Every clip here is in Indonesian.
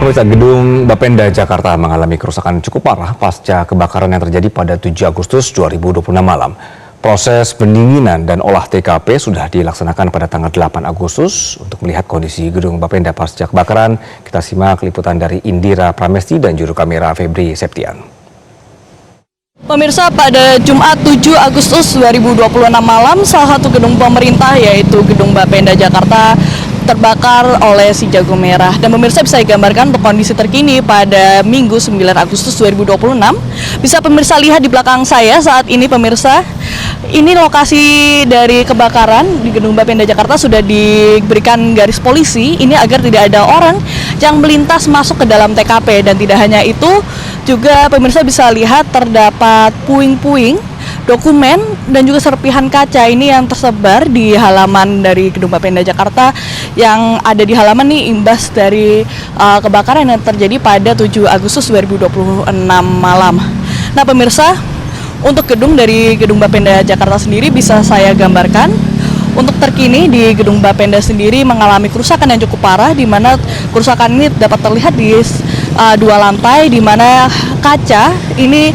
Pemirsa, Gedung Bapenda Jakarta mengalami kerusakan cukup parah pasca kebakaran yang terjadi pada 7 Agustus 2026 malam. Proses pendinginan dan olah TKP sudah dilaksanakan pada tanggal 8 Agustus. Untuk melihat kondisi Gedung Bapenda pasca kebakaran, kita simak liputan dari Indira Pramesti dan juru kamera Febri Septian. Pemirsa, pada Jumat 7 Agustus 2026 malam, salah satu gedung pemerintah yaitu Gedung Bapenda Jakarta terbakar oleh si jago merah. Dan pemirsa bisa digambarkan untuk kondisi terkini pada Minggu 9 Agustus 2026. Bisa pemirsa lihat di belakang saya saat ini pemirsa. Ini lokasi dari kebakaran di Gedung Bapenda Jakarta sudah diberikan garis polisi ini agar tidak ada orang yang melintas masuk ke dalam TKP. Dan tidak hanya itu, juga pemirsa bisa lihat terdapat puing-puing dokumen dan juga serpihan kaca ini yang tersebar di halaman dari Gedung Bapenda Jakarta yang ada di halaman nih imbas dari kebakaran yang terjadi pada 7 Agustus 2026 malam. Nah pemirsa, untuk gedung dari Gedung Bapenda Jakarta sendiri bisa saya gambarkan. Untuk terkini di Gedung Bapenda sendiri mengalami kerusakan yang cukup parah, di mana kerusakan ini dapat terlihat di 2 lantai, di mana kaca ini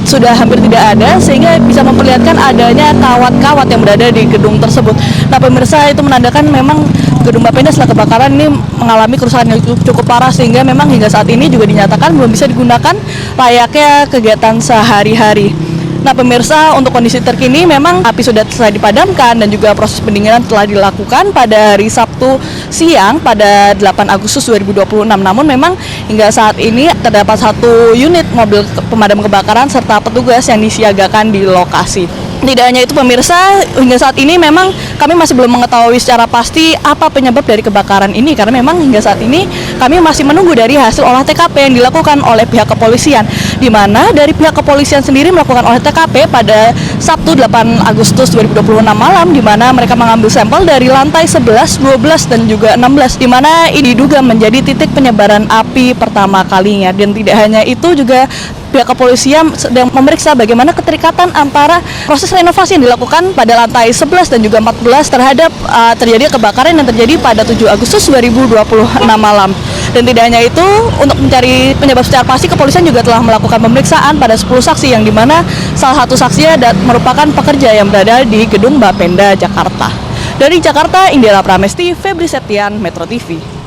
sudah hampir tidak ada, sehingga bisa memperlihatkan adanya kawat-kawat yang berada di gedung tersebut. Nah pemirsa, itu menandakan memang Gedung Bapenda setelah kebakaran ini mengalami kerusakan yang cukup parah, sehingga memang hingga saat ini juga dinyatakan belum bisa digunakan layaknya kegiatan sehari-hari. Nah pemirsa, untuk kondisi terkini memang api sudah selesai dipadamkan dan juga proses pendinginan telah dilakukan pada hari Sabtu siang pada 8 Agustus 2026. Namun memang hingga saat ini terdapat 1 unit mobil pemadam kebakaran serta petugas yang disiagakan di lokasi. Tidak hanya itu pemirsa, hingga saat ini memang kami masih belum mengetahui secara pasti apa penyebab dari kebakaran ini, karena memang hingga saat ini kami masih menunggu dari hasil olah TKP yang dilakukan oleh pihak kepolisian, di mana dari pihak kepolisian sendiri melakukan olah TKP pada Sabtu 8 Agustus 2026 malam, di mana mereka mengambil sampel dari lantai 11, 12, dan juga 16, di mana ini diduga menjadi titik penyebaran api pertama kalinya. Dan tidak hanya itu, juga pihak kepolisian sedang memeriksa bagaimana keterikatan antara proses renovasi yang dilakukan pada lantai 11 dan juga 14 terhadap terjadi kebakaran yang terjadi pada 7 Agustus 2026 malam. Dan tidak hanya itu, untuk mencari penyebab secara pasti, kepolisian juga telah melakukan pemeriksaan pada 10 saksi, yang dimana salah satu saksinya merupakan pekerja yang berada di Gedung Bapenda Jakarta. Dari Jakarta, Indira Pramesti, Febri Septian, Metro TV.